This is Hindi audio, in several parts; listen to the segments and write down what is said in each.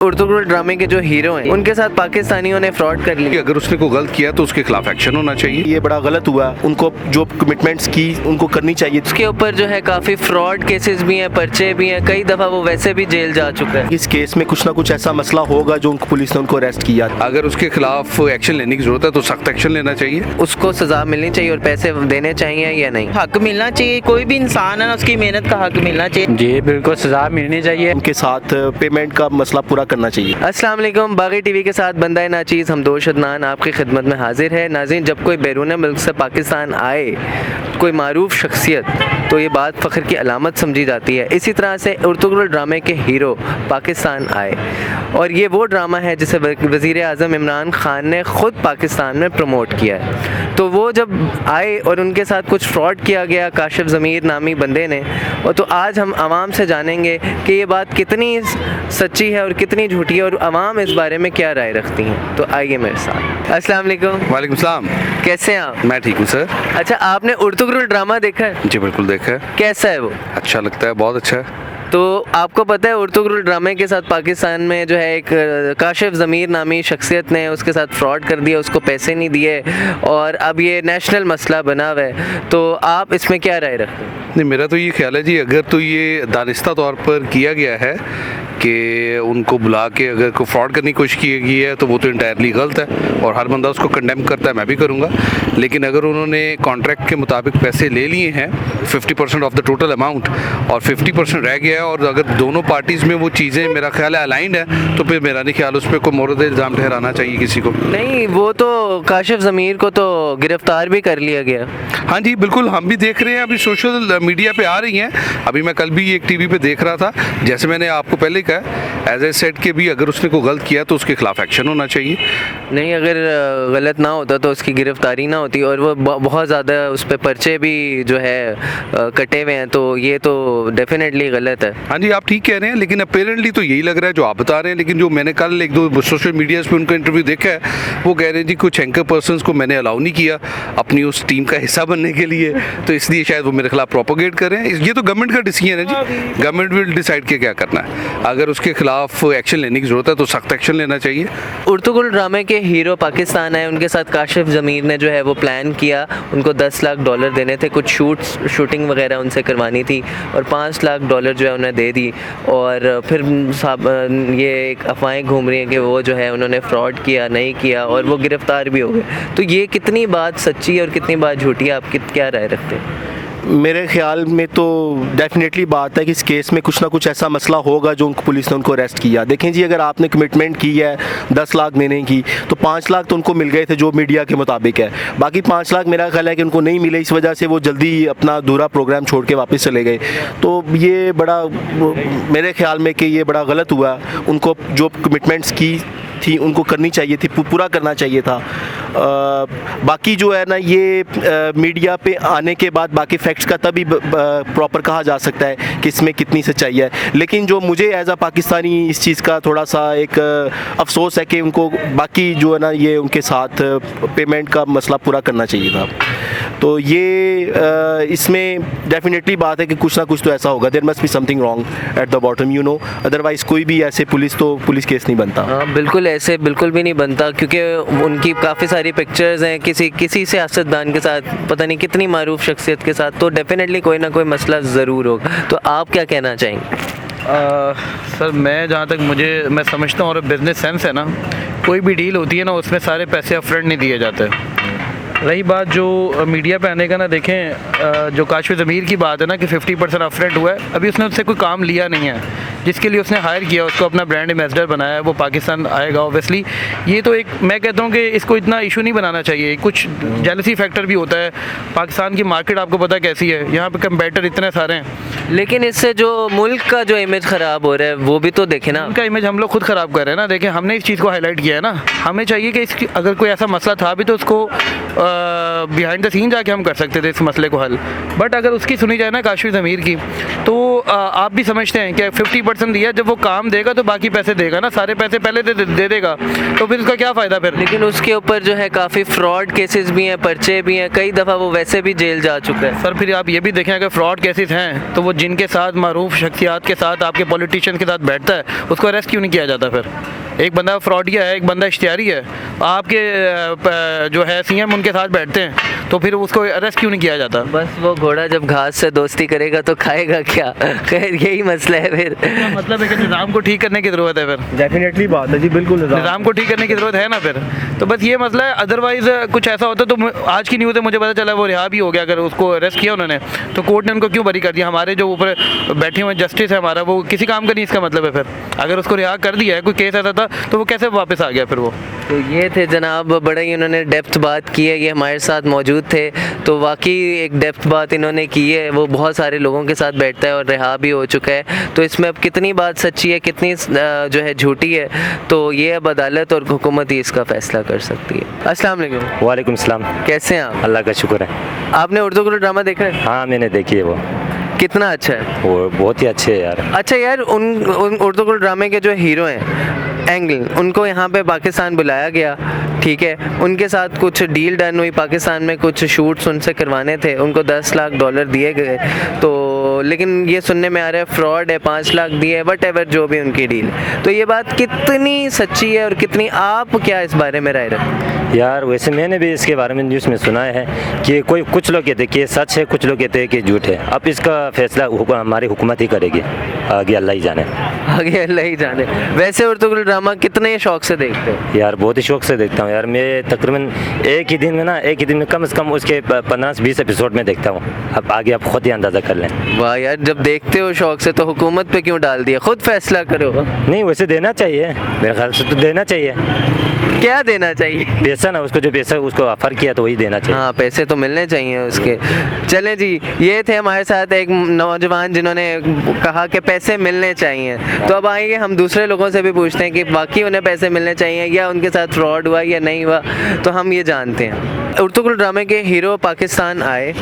उर्तुगरुल ड्रामे के जो हीरो हैं उनके साथ पाकिस्तानियों ने फ्रॉड कर लिया। अगर उसने कोई गलत किया तो उसके खिलाफ एक्शन होना चाहिए। ये बड़ा गलत हुआ, उनको जो कमिटमेंट्स की उनको करनी चाहिए। उसके ऊपर जो है काफ़ी फ्रॉड केसेस भी हैं, पर्चे भी हैं, कई दफ़ा वो वैसे भी जेल जा चुका है। इस केस में कुछ ना कुछ ऐसा मसला होगा जो उनको पुलिस ने उनको अरेस्ट किया। अगर उसके खिलाफ एक्शन लेने की जरूरत है तो सख्त एक्शन लेना चाहिए। उसको सज़ा मिलनी चाहिए और पैसे देने चाहिए या नहीं? हक मिलना चाहिए, कोई भी इंसान है ना उसकी मेहनत का हक मिलना चाहिए। जी बिल्कुल, सज़ा मिलनी चाहिए। उनके साथ पेमेंट का मसला पूरा करना चाहिए। अस्सलाम वालेकुम, बागी टीवी के साथ बंदा नाचीज़ हमदोश अदनान आपकी खिदमत में हाजिर है। नाज़रीन, जब कोई बैरून मुल्क से पाकिस्तान आए, कोई मारूफ शख्सियत, तो ये बात फ़ख्र की अलामत समझी जाती है। इसी तरह से उर्तुगरुल ड्रामे के हीरो पाकिस्तान आए और ये वो ड्रामा है जिसे वज़ीर आज़म इमरान ख़ान ने ख़ुद पाकिस्तान में प्रमोट किया है। तो वो जब आए और उनके साथ कुछ फ्रॉड किया गया काशिफ ज़मीर नामी बंदे ने, और तो आज हम आवाम से जानेंगे कि ये बात कितनी सच्ची है और कितनी झूठी है और आवाम इस बारे में क्या राय रखती हैं। तो आइए मेरे साथ। अस्सलाम वालेकुम। वालेकुम सलाम। कैसे हैं आप? मैं ठीक हूँ सर। अच्छा, आपने उर्तुगरुल ड्रामा देखा है? जी बिल्कुल देखा है। कैसा है वो? अच्छा लगता है, बहुत अच्छा है। तो आपको पता है उर्तुगरुल ड्रामे के साथ पाकिस्तान में जो है एक काशिफ ज़मीर नामी शख्सियत ने उसके साथ फ्रॉड कर दिया, उसको पैसे नहीं दिए और अब ये नेशनल मसला बना हुआ है। तो आप इसमें क्या राय रखते हैं? नहीं, मेरा तो ये ख्याल है जी, अगर तो ये दानिस्ता तौर पर किया गया है कि उनको बुला के अगर कोई फ्रॉड करने की कोशिश की गई है तो वो तो इंटायरली गलत है और हर बंदा उसको कंडेम करता है, मैं भी करूँगा। लेकिन अगर उन्होंने कॉन्ट्रैक्ट के मुताबिक पैसे ले लिए हैं 50% ऑफ द टोटल अमाउंट और 50% रह गया है और अगर दोनों पार्टीज़ में वो चीज़ें मेरा ख्याल है अलाइंड है, तो फिर मेरा नहीं ख्याल उस पर कोई मोरद इल्ज़ाम ठहराना चाहिए किसी को। नहीं, वो तो काशिफ ज़मीर को तो गिरफ्तार भी कर लिया गया। हाँ जी बिल्कुल, हम भी देख रहे हैं, अभी सोशल मीडिया पे आ रही हैं। अभी मैं कल भी एक टीवी पे देख रहा था, जैसे मैंने आपको पहले कहा, एज ए सेट के भी अगर उसने कोई गलत किया तो उसके खिलाफ एक्शन होना चाहिए। नहीं, अगर गलत ना होता तो उसकी गिरफ्तारी ना होती और वो बहुत ज़्यादा उस पर पर्चे भी जो है कटे हुए हैं, तो ये तो डेफिनेटली गलत है। हाँ जी, आप ठीक कह रहे हैं, लेकिन अपेरेंटली तो यही लग रहा है जो आप बता रहे हैं। लेकिन जो मैंने कल एक दो सोशल मीडिया पे उनका इंटरव्यू देखा है, वो कह रहे हैं जी कुछ एंकर पर्सनस को मैंने अलाउ नहीं किया अपनी उस टीम का हिस्सा बनने के लिए, तो इसलिए शायद वो मेरे खिलाफ प्रोपोगेट कर रहे हैं। ये तो गवर्नमेंट का डिसीजन है जी, गवर्नमेंट विल डिसाइड के क्या करना है। अगर उसके खिलाफ एक्शन लेने की जरूरत है तो सख्त एक्शन लेना चाहिए। उर्तुगरुल ड्रामे के हीरो पाकिस्तान आए, उनके साथ काशिफ ज़मीर ने जो है वो प्लान किया, उनको $10 लाख देने थे, कुछ शूटिंग वगैरह उनसे करवानी थी और $5 लाख जो है उन्हें दे दी। और फिर ये एक अफवाहें घूम रही हैं कि वो जो है उन्होंने फ्रॉड किया, नहीं किया और वो गिरफ़्तार भी हो गए। तो ये कितनी बात सच्ची है और कितनी बात झूठी है, आप क्या राय रखते हैं? मेरे ख्याल में तो डेफिनेटली बात है कि इस केस में कुछ ना कुछ ऐसा मसला होगा जो उनको पुलिस ने उनको अरेस्ट किया। देखें जी, अगर आपने कमिटमेंट की है 10 लाख देने की, तो 5 लाख तो उनको मिल गए थे जो मीडिया के मुताबिक है। बाकी 5 लाख मेरा ख्याल है कि उनको नहीं मिले, इस वजह से वो जल्दी अपना अधूरा प्रोग्राम छोड़ के वापस चले गए। तो ये बड़ा मेरे ख्याल में कि ये बड़ा गलत हुआ। उनको जो कमिटमेंट्स की थी उनको करनी चाहिए थी, पूरा करना चाहिए था। बाकी जो है ना, ये मीडिया पे आने के बाद बाकी फैक्ट्स का तभी प्रॉपर कहा जा सकता है कि इसमें कितनी सच्चाई है। लेकिन जो मुझे एज अ पाकिस्तानी इस चीज़ का थोड़ा सा एक अफसोस है कि उनको बाकी जो है ना, ये उनके साथ पेमेंट का मसला पूरा करना चाहिए था। तो ये इसमें डेफिनेटली बात है कि कुछ ना कुछ तो ऐसा होगा, there must be something wrong at the bottom, you know. Otherwise कोई भी ऐसे पुलिस केस नहीं बनता। हाँ बिल्कुल, ऐसे बिल्कुल भी नहीं बनता, क्योंकि उनकी काफ़ी सारी पिक्चर्स हैं किसी सियासतदान के साथ, पता नहीं कितनी मारूफ शख्सियत के साथ, तो डेफिनेटली कोई ना कोई मसला ज़रूर होगा। तो आप क्या कहना चाहेंगे? सर, मैं जहाँ तक मैं समझता हूँ और बिज़नेस सेंस है ना, कोई भी डील होती है ना उसमें सारे पैसे अपफ्रंट नहीं दिए जाते। रही बात जो मीडिया पे आने का ना, देखें जो काशिफ ज़मीर की बात है ना कि 50% अपफ्रंट हुआ है, अभी उसने उससे कोई काम लिया नहीं है। जिसके लिए उसने हायर किया, उसको अपना ब्रांड एम्बेसडर बनाया है, वो पाकिस्तान आएगा ऑब्वियसली। ये तो एक, मैं कहता हूँ कि इसको इतना इशू नहीं बनाना चाहिए। कुछ जेलसी फैक्टर भी होता है। पाकिस्तान की मार्केट आपको पता कैसी है, यहाँ पे कंपेटर इतने सारे हैं। लेकिन इससे जो मुल्क का जो इमेज ख़राब हो रहा है वो भी तो देखें ना। उनका इमेज हम लोग खुद ख़राब कर रहे हैं ना। देखें, हमने इस चीज़ को हाईलाइट किया है ना। हमें चाहिए कि इसकी अगर कोई ऐसा मसला था भी तो उसको बिहाइंड द सीन जाके हम कर सकते थे इस मसले को हल। बट अगर उसकी सुनी जाए ना काशिफ ज़मीर की, तो आप भी समझते हैं कि 50% दिया, जब वो काम देगा तो बाकी पैसे देगा ना, सारे पैसे पहले दे देगा, तो फिर उसका क्या फ़ायदा फिर। लेकिन उसके ऊपर जो है काफ़ी फ्रॉड केसेस भी हैं, पर्चे भी हैं, कई दफ़ा वो वैसे भी जेल जा चुका है। सर फिर आप ये भी देखें अगर फ्रॉड केसेस हैं तो वो जिनके साथ मारूफ शख्सियात के साथ, आपके पॉलिटिशियन के साथ बैठता है, उसको अरेस्ट क्यों नहीं किया जाता फिर। एक बंदा फ्रॉडिया है, एक बंदा इश्तियारी है, आपके जो है सीएम उनके साथ बैठते हैं, तो फिर उसको अरेस्ट क्यों नहीं किया जाता। बस वो घोड़ा जब घास से दोस्ती करेगा तो खाएगा क्या, खैर यही मसला है फिर। मतलब है कि निज़ाम को ठीक करने की ज़रूरत है फिर। डेफिनेटली बात है जी, बिल्कुल निज़ाम को ठीक करने की ज़रूरत है ना फिर। तो बस ये मसला है, अदरवाइज़ कुछ ऐसा होता तो आज की न्यूज़ है मुझे पता चला वो रिहा भी हो गया। अगर उसको अरेस्ट किया उन्होंने तो कोर्ट ने उनको क्यों बरी कर दिया। हमारे जो ऊपर बैठे हुए जस्टिस है हमारा, वो किसी काम का नहीं, इसका मतलब है फिर अगर उसको रिहा कर दिया है, कोई केस ऐसा था तो वो कैसे वापस आ गया फिर वो। तो ये थे जनाब, बड़ा ही उन्होंने डेप्थ बात की है, ये हमारे साथ मौजूद थे, तो वाकई एक डेप्थ बात इन्होंने की है। वो बहुत सारे लोगों के साथ बैठता है और रिहा भी हो चुका है, तो इसमें अब कितनी बात सच्ची है कितनी जो है झूठी है, तो ये अब अदालत और हुकूमत ही इसका फैसला कर सकती है। अस्सलाम वालेकुम। वालेकुम सलाम। कैसे हैं आप? अल्लाह का शुक्र है। आपने उर्दू गुरु ड्रामा देखा है? हाँ मैंने देखी है, वो कितना अच्छा है? वो बहुत ही अच्छे है यार। अच्छा यार, उन उर्दू गुरु ड्रामे के जो हीरो हैं एंगल, उनको यहाँ पे पाकिस्तान बुलाया गया, ठीक है, उनके साथ कुछ डील डन हुई, पाकिस्तान में कुछ शूट्स उनसे करवाने थे, उनको 10 लाख डॉलर दिए गए, तो लेकिन ये सुनने में आ रहा है फ्रॉड है, 5 लाख दिए, वट एवर जो भी उनकी डील। तो ये बात कितनी सच्ची है और कितनी, आप क्या इस बारे में राय रखते हैं? यार वैसे मैंने भी इसके बारे में न्यूज़ में सुना है कि कुछ लोग कहते हैं कि सच है, कुछ लोग कहते हैं कि झूठ है। अब इसका फैसला हमारी हुकूमत ही करेगी, आगे अल्लाह ही जाने। आगे अल्लाह ही जाने। वैसे उर्दू ड्रामा कितने शौक से देखते हो? यार बहुत ही शौक से देखता हूँ यार, मैं तकरीबन एक ही दिन में कम से कम उसके 15 से 20 एपिसोड में देखता हूँ। अब आगे आप खुद ही अंदाज़ा कर लें। वाह यार, जब देखते हो शौक से तो हुकूमत पे क्यों डाल दिया, खुद फैसला करो। नहीं वैसे देना चाहिए, मेरे ख्याल से तो देना चाहिए। क्या देना चाहिए? पैसा ना, उसको जो पैसा उसको ऑफर किया तो वही देना चाहिए। हाँ, पैसे तो मिलने चाहिए उसके। चलें जी, ये थे हमारे साथ एक नौजवान जिन्होंने कहा कि पैसे मिलने चाहिए। तो अब आइए हम दूसरे लोगों से भी पूछते हैं कि बाकी उन्हें पैसे मिलने चाहिए या उनके साथ फ्रॉड हुआ या नहीं हुआ, तो हम ये जानते हैं। उर्दू ड्रामे के हीरो पाकिस्तान आए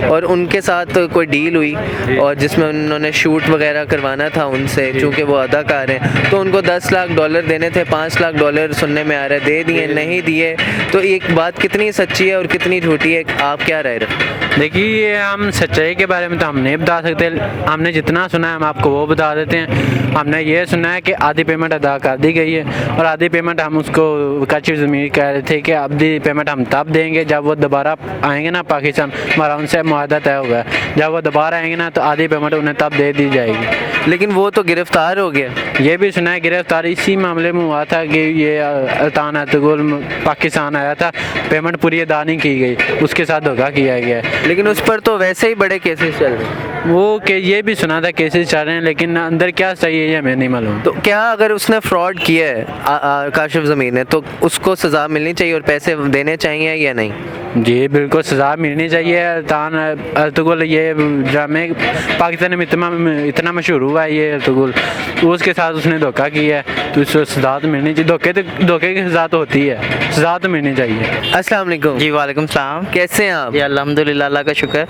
और उनके साथ कोई डील हुई और जिसमें उन्होंने शूट वगैरह करवाना था उनसे, चूँकि वो अदाकार हैं, तो उनको 10 लाख डॉलर देने थे, 5 लाख डॉलर सुनने में आ रहा है दे दिए, नहीं दिए, तो एक बात कितनी सच्ची है और कितनी झूठी है, आप क्या राय रखते हैं? देखिए, ये हम सच्चाई के बारे में तो हम नहीं बता सकते, हमने जितना सुना है हम आपको वो बता देते हैं। हमने ये सुना है कि आधी पेमेंट अदा कर दी गई है और आधी पेमेंट हम उसको काशिफ ज़मीर कह रहे थे कि आधी पेमेंट हम तब देंगे जब वो दोबारा आएंगे ना पाकिस्तान, हमारा उनसे मुआहदा तय हुआ है, जब वो दोबारा आएंगे ना तो आधी पेमेंट उन्हें तब दे दी जाएगी। लेकिन वो तो गिरफ्तार हो गया। ये भी सुना है गिरफ्तार इसी मामले में हुआ था कि ये अल्तान अतगुल पाकिस्तान आया था, पेमेंट पूरी अदा नहीं की गई, उसके साथ धोखा किया गया है। लेकिन उस पर तो वैसे ही बड़े केसेस चल रहे हैं। वो कि ये भी सुना था केसेस चल रहे हैं, लेकिन अंदर क्या सही है ये हमें नहीं मालूम। तो क्या अगर उसने फ्रॉड किया है काशिफ ज़मीर ने, तो उसको सज़ा मिलनी चाहिए और पैसे देने चाहिए या नहीं? जी बिल्कुल सज़ा मिलनी चाहिए। अल्तान अतगुल ये ड्रामे पाकिस्तान में इतना मशहूर हुआ है ये अतगुल, उसके साथ उसने धोखा किया है तो उसको सज़ा तो मिलनी चाहिए। धोखे की सज़ा तो होती है, सज़ा तो मिलनी चाहिए। अस्सलाम वालेकुम। जी वालेकुम सलाम। कैसे हैं आप? जी अल्हम्दुलिल्लाह, अल्लाह का शुक्र।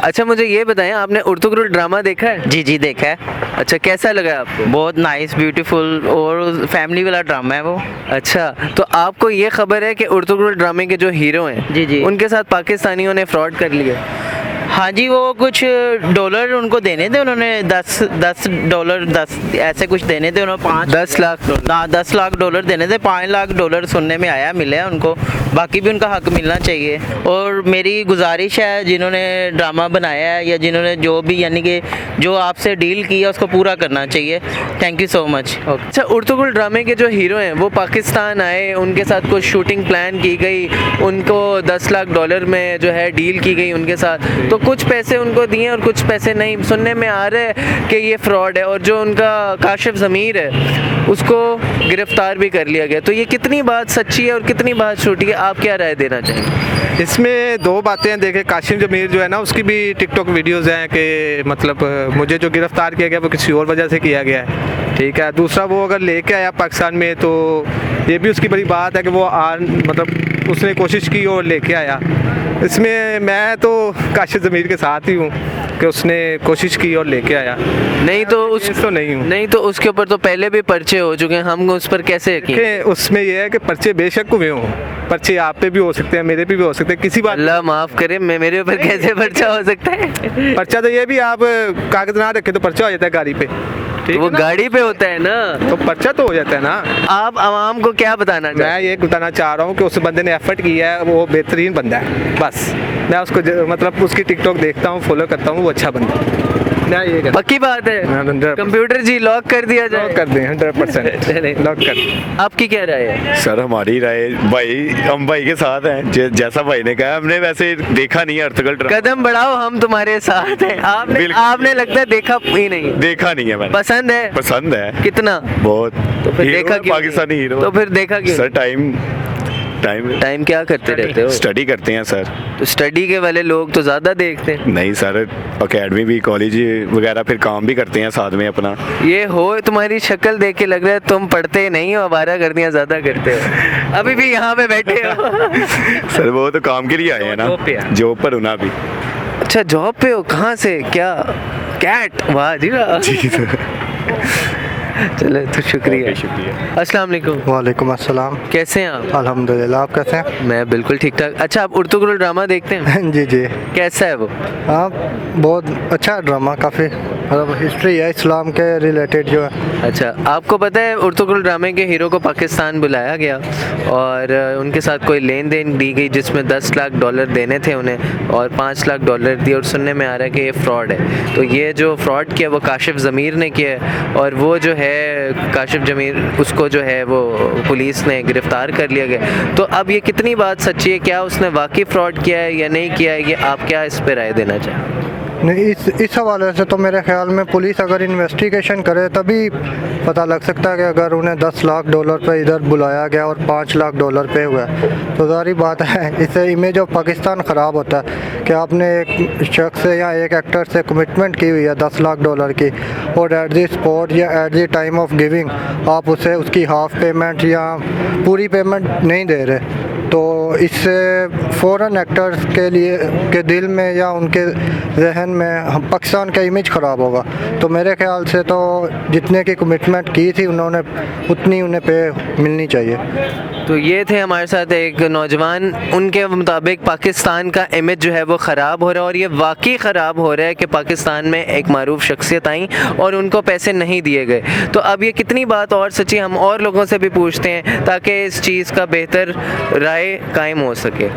अच्छा, मुझे ये बताएं, आपने उर्दू ड्रामा देखा है? जी जी देखा है। अच्छा, कैसा लगा आपको? बहुत नाइस, ब्यूटीफुल और फैमिली वाला ड्रामा है वो। अच्छा, तो आपको ये खबर है कि उर्दू ड्रामे के जो हीरो हैं जी जी उनके साथ पाकिस्तानियों ने फ्रॉड कर लिया? हाँ जी, वो कुछ डॉलर उनको देने थे, उन्होंने 10 डॉलर 10 ऐसे कुछ देने थे, उन्होंने 10 लाख। हाँ 10 लाख डॉलर देने थे, 5 लाख डॉलर सुनने में आया मिले हैं उनको, बाकी भी उनका हक मिलना चाहिए। और मेरी गुजारिश है जिन्होंने ड्रामा बनाया है या जिन्होंने जो भी यानी कि जो आपसे डील की है उसको पूरा करना चाहिए। Thank you so much. अच्छा, उर्दू ड्रामे के जो हीरो हैं वो पाकिस्तान आए, उनके साथ कुछ शूटिंग प्लान की गई, उनको 10 लाख डॉलर में जो है डील की गई उनके साथ, तो कुछ पैसे उनको दिए और कुछ पैसे नहीं। सुनने में आ रहा है कि ये फ्रॉड है और जो उनका काशिफ ज़मीर है उसको गिरफ्तार भी कर लिया गया। तो ये कितनी बात सच्ची है और कितनी बात झूठी है, आप क्या राय देना चाहेंगे? इसमें दो बातें हैं। देखें, काशिफ ज़मीर जो है ना, उसकी भी टिकटॉक वीडियोज़ हैं कि मतलब मुझे जो गिरफ़्तार किया गया वो किसी और वजह से किया गया है, ठीक है। दूसरा, वो अगर लेके आया पाकिस्तान में तो ये भी उसकी बड़ी बात है कि वो मतलब उसने कोशिश की और लेके आया। इसमें मैं तो काशिफ ज़मीर के साथ ही हूँ कि उसने कोशिश की और लेके आया। नहीं तो उस तो नहीं हूँ। नहीं तो उसके ऊपर तो पहले भी पर्चे हो चुके हैं, हम उस पर कैसे यकीन? कि उसमें यह है कि पर्चे बेशक हुए हों, पर्चे आप पे भी हो सकते हैं, मेरे पे भी हो सकते हैं, किसी बात अल्लाह माफ़ करे, मेरे ऊपर कैसे पर्चा हो सकता है? पर्चा तो ये भी आप कागज़ ना रखे तो पर्चा हो जाता है गाड़ी पे, ठीक वो है ना? गाड़ी पे होता है ना, तो पर्चा तो हो जाता है ना। आप आवाम को क्या बताना चाहते मैं ये बताना चाह रहा हूँ कि उस बंदे ने एफर्ट किया है, वो बेहतरीन बंदा है। बस मैं उसको मतलब उसकी टिकटॉक देखता हूँ, फॉलो करता हूँ, वो अच्छा बंदा है। मैं ये कहता बाकी बात है? 100% कंप्यूटर जी लॉक कर दिया जाए? लॉक कर दें 100% लॉक कर दें। आपकी क्या राय है? सर हमारी राय भाई, हम भाई के साथ हैं, जैसा भाई ने कहा, हमने वैसे देखा नहीं है अर्तुगरुल ड्रामा। कदम बढ़ाओ, हम तुम्हारे साथ हैं। आपने लगता है देखा ही नहीं? देखा नहीं है मैंने। पसंद है? पसंद है कितना? बहुत। तो फिर हीरो देखा है, क्यों? पाकिस्तानी हीरो। तो फिर देखा क्यों? सर टाइम टाइम क्या करते रहते हो? स्टडी करते हैं सर। तो स्टडी के वाले लोग तो ज़्यादा देखते हैं। नहीं सर, एकेडमी भी, कॉलेज वगैरह फिर काम भी करते हैं साथ में अपना। ये हो, तुम्हारी शक्ल देख के लग रहा है तुम पढ़ते नहीं हो, आवारागर्दियाँ ज़्यादा करते हो। अभी भी यहाँ पे बैठे हो। सर वो तो काम के लिए आए हैं ना, जॉब पर होना अभी। अच्छा जॉब पे हो? कहाँ से? क्या कैट? वाह जी वाह। जी सर। चलो तो शुक्रिया। शुक्रिया। अस्सलाम वालेकुम। वालेकुम अस्सलाम। कैसे हैं आप? अल्हम्दुलिल्लाह, आप कैसे हैं? मैं बिल्कुल ठीक ठाक। अच्छा आप अर्तुगरुल ड्रामा देखते हैं? जी जी। कैसा है वो? हाँ बहुत अच्छा ड्रामा, काफ़ी मतलब हिस्ट्री है इस्लाम के रिलेटेड जो है। अच्छा आपको पता है अर्तुगरुल ड्रामे के हीरो को पाकिस्तान बुलाया गया और उनके साथ कोई लेन देन दी गई जिसमें 10 लाख डॉलर देने थे उन्हें और 5 लाख डॉलर दिए, और सुनने में आ रहा है कि ये फ्रॉड है। तो ये जो फ्रॉड किया वो काशिफ ज़मीर ने किया है, और वो जो है काशिफ ज़मीर, उसको जो है वो पुलिस ने गिरफ़्तार कर लिया गया। तो अब ये कितनी बात सच्ची है? क्या उसने वाकई फ्रॉड किया है या नहीं किया है? ये आप क्या इस पर राय देना चाहें? नहीं, इस हवाले से तो मेरे ख्याल में पुलिस अगर इन्वेस्टिगेशन करे तभी पता लग सकता है कि अगर उन्हें 10 लाख डॉलर पे इधर बुलाया गया और 5 लाख डॉलर पे हुआ तो ज़ाहिर बात है इससे इमेज ऑफ पाकिस्तान ख़राब होता है कि आपने एक शख्स से या एक एक्टर से कमिटमेंट की हुई है 10 लाख डॉलर की, और एट द स्पॉट या at the time of giving आप उसे उसकी हाफ़ पेमेंट या पूरी पेमेंट नहीं दे रहे, तो इससे फ़ौरन एक्टर्स के लिए के दिल में या उनके जहन में पाकिस्तान का इमेज ख़राब होगा। तो मेरे ख्याल से तो जितने की कमिटमेंट की थी उन्होंने उतनी उन्हें पे मिलनी चाहिए। तो ये थे हमारे साथ एक नौजवान, उनके मुताबिक पाकिस्तान का इमेज जो है वो ख़राब हो रहा है, और ये वाकई ख़राब हो रहा है कि पाकिस्तान में एक मारूफ शख्सियत आई और उनको पैसे नहीं दिए गए। तो अब ये कितनी बात और सच्ची, हम और लोगों से भी पूछते हैं ताकि इस चीज़ का बेहतर राय कायम हो सके।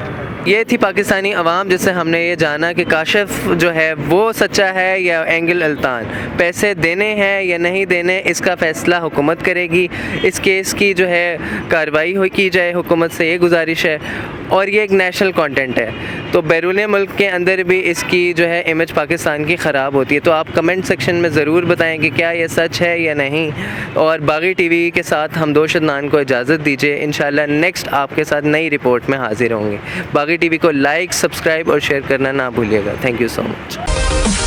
ये थी पाकिस्तानी अवाम जिससे हमने ये जाना कि काशिफ जो है वो सच्चा है या एंगल अल्तान, पैसे देने हैं या नहीं देने इसका फ़ैसला हुकूमत करेगी। इस केस की जो है कार्रवाई की जाए हुकूमत से, ये गुजारिश है। और ये एक नेशनल कंटेंट है, तो बैरून मुल्क के अंदर भी इसकी जो है इमेज पाकिस्तान की ख़राब होती है। तो आप कमेंट सेक्शन में ज़रूर बताएं कि क्या ये सच है या नहीं। और बागी टीवी के साथ हमदोश अदनान को इजाज़त दीजिए। इंशाल्लाह नेक्स्ट आपके साथ नई रिपोर्ट में हाजिर होंगे। बागी टीवी को लाइक, सब्सक्राइब और शेयर करना ना भूलिएगा। Thank you so much.